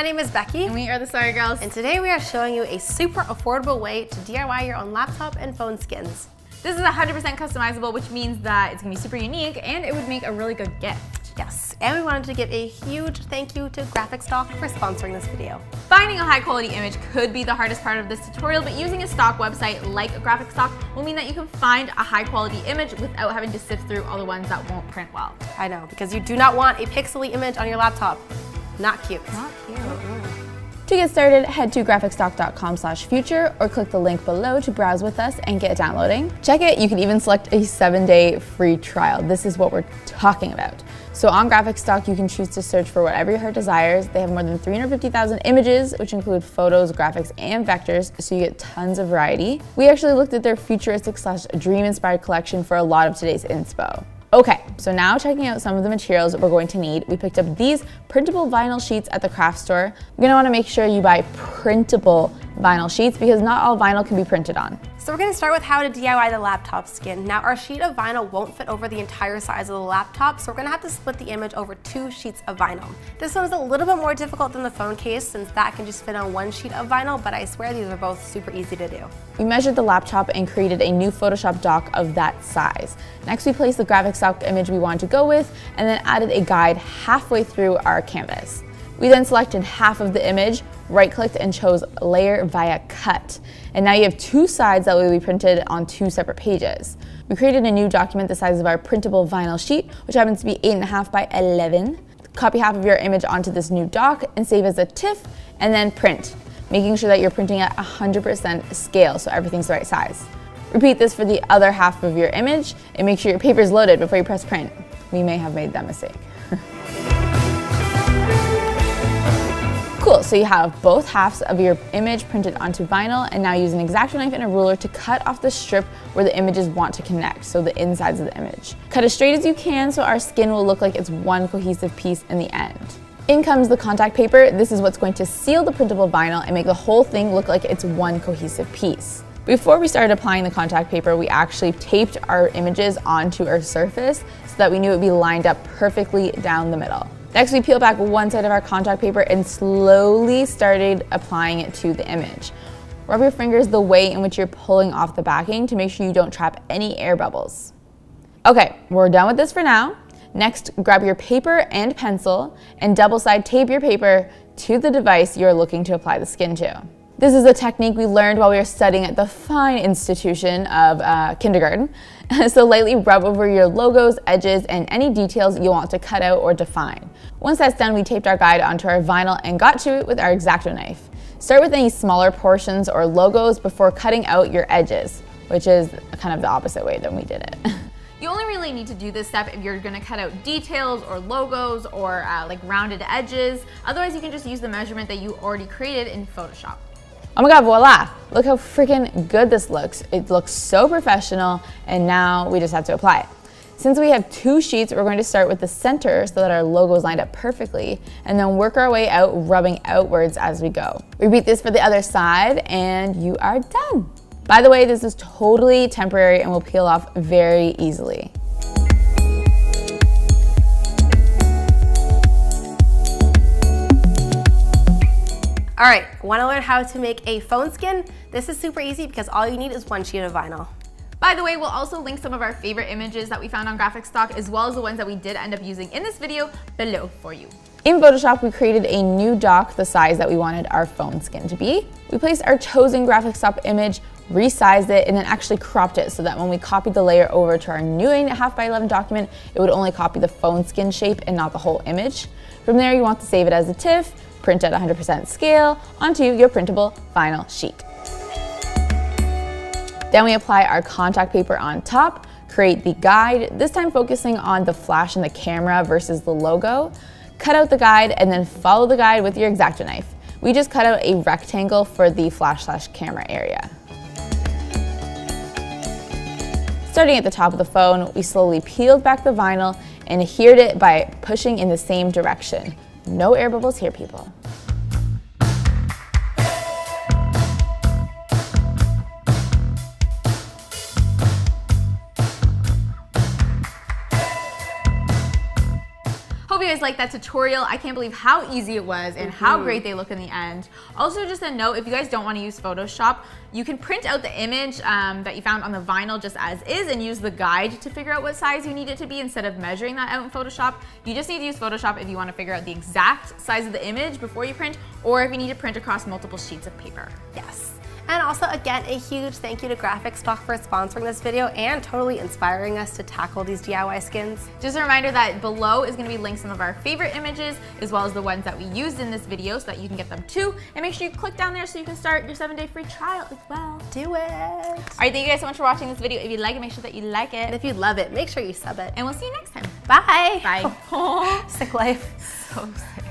My name is Becky. And we are the Sorry Girls. And today we are showing you a super affordable way to DIY your own laptop and phone skins. This is 100% customizable, which means that it's gonna be super unique and it would make a really good gift. Yes, and we wanted to give a huge thank you to Graphicstock for sponsoring this video. Finding a high quality image could be the hardest part of this tutorial, but using a stock website like Graphicstock will mean that you can find a high quality image without having to sift through all the ones that won't print well. I know, because you do not want a pixely image on your laptop. Not cute. Not cute. To get started, head to graphicstock.com/future or click the link below to browse with us and get downloading. Check it, you can even select a 7-day free trial. This is what we're talking about. So on Graphicstock, you can choose to search for whatever your heart desires. They have more than 350,000 images, which include photos, graphics, and vectors, so you get tons of variety. We actually looked at their futuristic/dream-inspired collection for a lot of today's inspo. Okay, so now checking out some of the materials we're going to need, we picked up these printable vinyl sheets at the craft store. You're gonna wanna make sure you buy printable vinyl sheets because not all vinyl can be printed on. So we're going to start with how to DIY the laptop skin. Now our sheet of vinyl won't fit over the entire size of the laptop, so we're going to have to split the image over 2 sheets of vinyl. This one's a little bit more difficult than the phone case since that can just fit on 1 sheet of vinyl, but I swear these are both super easy to do. We measured the laptop and created a new Photoshop dock of that size. Next we placed the Graphicstock image we wanted to go with and then added a guide halfway through our canvas. We then selected half of the image, right-clicked and chose Layer via Cut. And now you have 2 sides that will be printed on 2 separate pages. We created a new document the size of our printable vinyl sheet, which happens to be 8.5 by 11. Copy half of your image onto this new dock and save as a TIFF, and then print, making sure that you're printing at 100% scale so everything's the right size. Repeat this for the other half of your image and make sure your paper is loaded before you press print. We may have made that mistake. Cool, so you have both halves of your image printed onto vinyl, and now use an X-Acto knife and a ruler to cut off the strip where the images want to connect, so the insides of the image. Cut as straight as you can so our skin will look like it's one cohesive piece in the end. In comes the contact paper. This is what's going to seal the printable vinyl and make the whole thing look like it's one cohesive piece. Before we started applying the contact paper, we actually taped our images onto our surface so that we knew it would be lined up perfectly down the middle. Next, we peeled back one side of our contact paper and slowly started applying it to the image. Rub your fingers the way in which you're pulling off the backing to make sure you don't trap any air bubbles. Okay, we're done with this for now. Next, grab your paper and pencil and double side tape your paper to the device you're looking to apply the skin to. This is a technique we learned while we were studying at the fine institution of kindergarten. So lightly rub over your logos, edges, and any details you want to cut out or define. Once that's done, we taped our guide onto our vinyl and got to it with our X-Acto knife. Start with any smaller portions or logos before cutting out your edges, which is kind of the opposite way than we did it. You only really need to do this step if you're gonna cut out details or logos or like rounded edges. Otherwise, you can just use the measurement that you already created in Photoshop. Oh my god, voila! Look how freaking good this looks. It looks so professional, and now we just have to apply it. Since we have 2 sheets, we're going to start with the center so that our logo is lined up perfectly, and then work our way out, rubbing outwards as we go. Repeat this for the other side, and you are done. By the way, this is totally temporary and will peel off very easily. All right, want to learn how to make a phone skin? This is super easy because all you need is 1 sheet of vinyl. By the way, we'll also link some of our favorite images that we found on Graphicstock as well as the ones that we did end up using in this video below for you. In Photoshop, we created a new dock the size that we wanted our phone skin to be. We placed our chosen Graphicstock image, resized it, and then actually cropped it so that when we copied the layer over to our new 8.5 by 11 document, it would only copy the phone skin shape and not the whole image. From there, you want to save it as a TIFF, print at 100% scale onto your printable vinyl sheet. Then we apply our contact paper on top, create the guide, this time focusing on the flash in the camera versus the logo. Cut out the guide and then follow the guide with your X-Acto knife. We just cut out a rectangle for the flash/camera area. Starting at the top of the phone, we slowly peeled back the vinyl and adhered it by pushing in the same direction. No air bubbles here, people. Hope you guys liked that tutorial. I can't believe how easy it was and how great they look in the end. Also, just a note, if you guys don't want to use Photoshop, you can print out the image that you found on the vinyl just as is and use the guide to figure out what size you need it to be instead of measuring that out in Photoshop. You just need to use Photoshop if you want to figure out the exact size of the image before you print, or if you need to print across multiple sheets of paper. Yes. And also, again, a huge thank you to Graphic Stock for sponsoring this video and totally inspiring us to tackle these DIY skins. Just a reminder that below is going to be links to some of our favorite images, as well as the ones that we used in this video so that you can get them too. And make sure you click down there so you can start your 7-day free trial as well. Do it. All right, thank you guys so much for watching this video. If you like it, make sure that you like And it. if you love it, make sure you sub it. And we'll see you next time. Bye. Bye. Sick life. So sick.